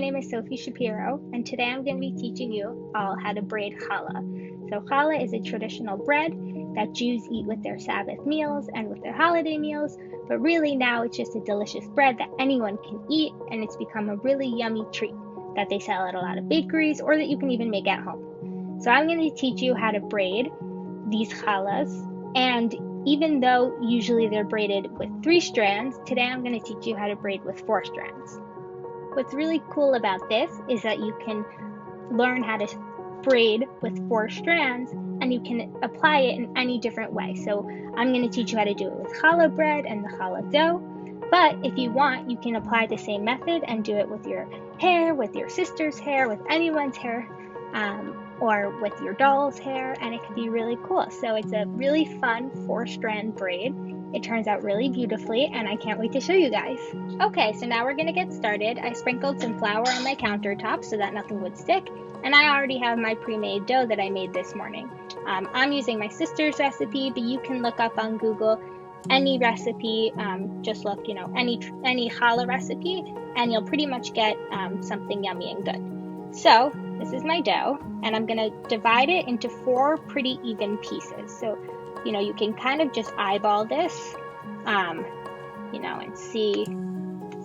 name is Sophie Shapiro, and today I'm going to be teaching you all how to braid challah. So challah is a traditional bread that Jews eat with their Sabbath meals and with their holiday meals, but really now it's just a delicious bread that anyone can eat, and it's become a really yummy treat that they sell at a lot of bakeries or that you can even make at home. So I'm going to teach you how to braid these challahs, and even though usually they're braided with 3 strands, today I'm going to teach you how to braid with 4 strands. What's really cool about this is that you can learn how to braid with 4 strands and you can apply it in any different way. So I'm going to teach you how to do it with challah bread and the challah dough. But if you want, you can apply the same method and do it with your hair, with your sister's hair, with anyone's hair, or with your doll's hair, and it can be really cool. So it's a really fun 4-strand braid. It turns out really beautifully, and I can't wait to show you guys. Okay, so now we're going to get started. I sprinkled some flour on my countertop so that nothing would stick, and I already have my pre-made dough that I made this morning. I'm using my sister's recipe, but you can look up on Google any recipe. Just look, any challah recipe, and you'll pretty much get something yummy and good. So this is my dough, and I'm going to divide it into 4 pretty even pieces. So you can kind of just eyeball this, and see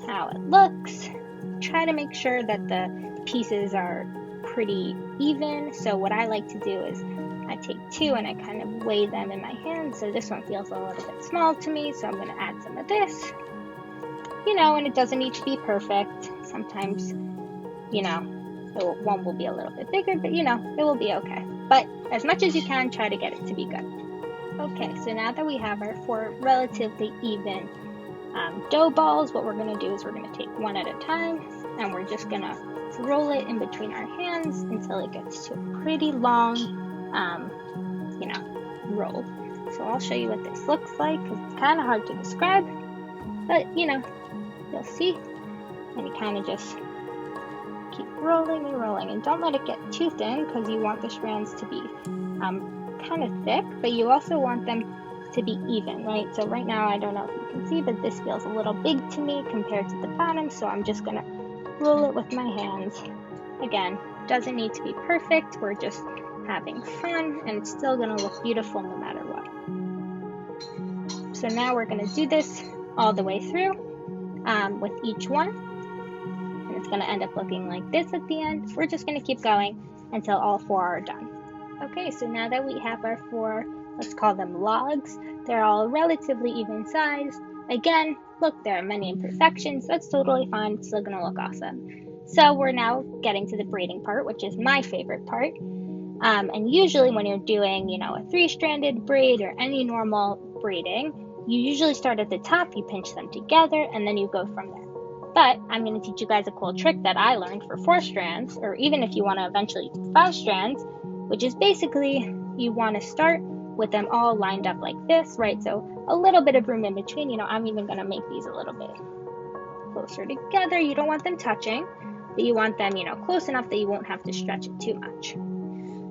how it looks. Try to make sure that the pieces are pretty even. So what I like to do is I take 2 and I kind of weigh them in my hand. So this one feels a little bit small to me, so I'm going to add some of this. And it doesn't need to be perfect. Sometimes, one will be a little bit bigger, but it will be okay. But as much as you can, try to get it to be good. Okay, so now that we have our 4 relatively even dough balls, what we're going to do is we're going to take one at a time, and we're just going to roll it in between our hands until it gets to a pretty long, roll. So I'll show you what this looks like, because it's kind of hard to describe, but you'll see. And you kind of just keep rolling and rolling, and don't let it get too thin, because you want the strands to be kind of thick, but you also want them to be even, right? So right now, I don't know if you can see, but this feels a little big to me compared to the bottom, so I'm just gonna roll it with my hands. Again, doesn't need to be perfect, we're just having fun, and it's still gonna look beautiful no matter what. So now we're gonna do this all the way through with each one, and it's gonna end up looking like this at the end. So we're just gonna keep going until all 4 are done. Okay, so now that we have our 4, let's call them logs, they're all relatively even sized. Again, look, there are many imperfections. That's totally fine. It's still going to look awesome. So we're now getting to the braiding part, which is my favorite part. And usually when you're doing, a 3-stranded braid or any normal braiding, you usually start at the top, you pinch them together, and then you go from there. But I'm going to teach you guys a cool trick that I learned for 4 strands, or even if you want to eventually do 5 strands, which is basically you want to start with them all lined up like this, right? So a little bit of room in between. I'm even going to make these a little bit closer together. You don't want them touching, but you want them, close enough that you won't have to stretch it too much.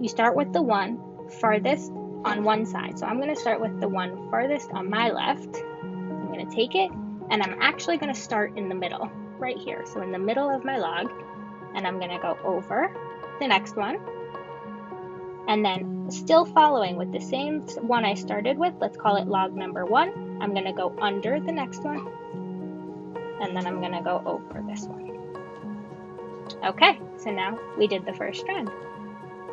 You start with the one farthest on one side. So I'm going to start with the one farthest on my left. I'm going to take it, and I'm actually going to start in the middle, right here. So in the middle of my log, and I'm going to go over the next one. And then still following with the same one I started with, let's call it log number 1. I'm going to go under the next one, and then I'm going to go over this one. Okay, so now we did the first strand.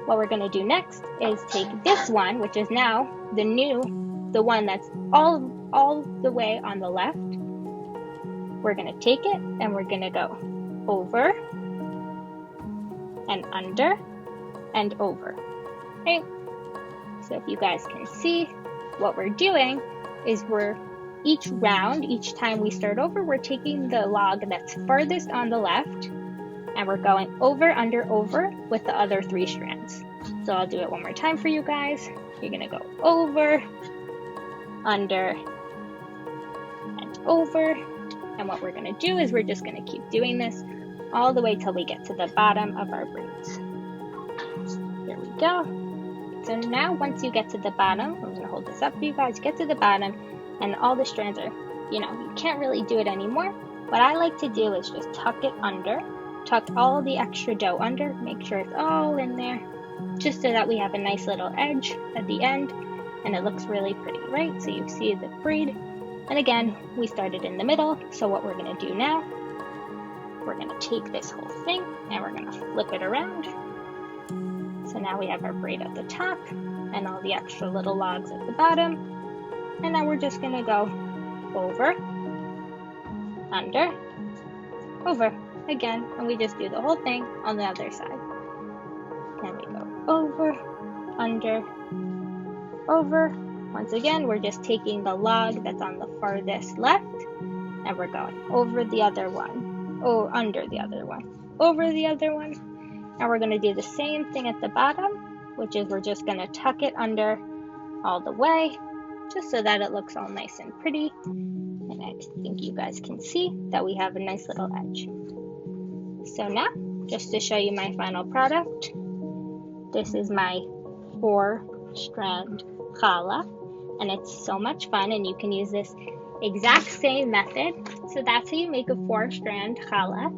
What we're going to do next is take this one, which is now the one that's all the way on the left. We're going to take it, and we're going to go over and under and over. Okay, so if you guys can see, what we're doing is each time we start over, we're taking the log that's farthest on the left, and we're going over, under, over with the other 3 strands. So I'll do it one more time for you guys. You're going to go over, under, and over. And what we're going to do is we're just going to keep doing this all the way till we get to the bottom of our braids. Here we go. So now once you get to the bottom, I'm going to hold this up for you guys, get to the bottom, and all the strands are, you can't really do it anymore. What I like to do is just tuck it under tuck all the extra dough under, make sure it's all in there, just so that we have a nice little edge at the end, and it looks really pretty, right? So you see the braid, and again, we started in the middle, so what we're gonna do now, we're gonna take this whole thing, and we're gonna flip it around. So now we have our braid at the top, and all the extra little logs at the bottom, and now we're just gonna go over, under, over again, and we just do the whole thing on the other side. Then we go over, under, over. Once again, we're just taking the log that's on the farthest left, and we're going over the other one, or under the other one, over the other one. And we're going to do the same thing at the bottom, which is we're just going to tuck it under all the way, just so that it looks all nice and pretty. And I think you guys can see that we have a nice little edge. So now, just to show you my final product, this is my 4-strand challah, and it's so much fun, and you can use this exact same method. So that's how you make a 4-strand challah,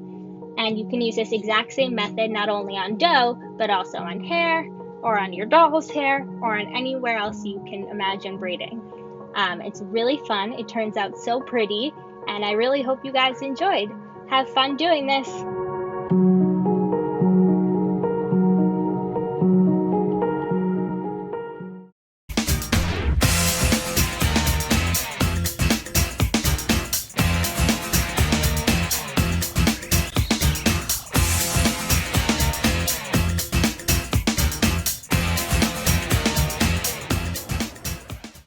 and you can use this exact same method not only on dough, but also on hair, or on your doll's hair, or on anywhere else you can imagine braiding. It's really fun. It turns out so pretty, and I really hope you guys enjoyed. Have fun doing this.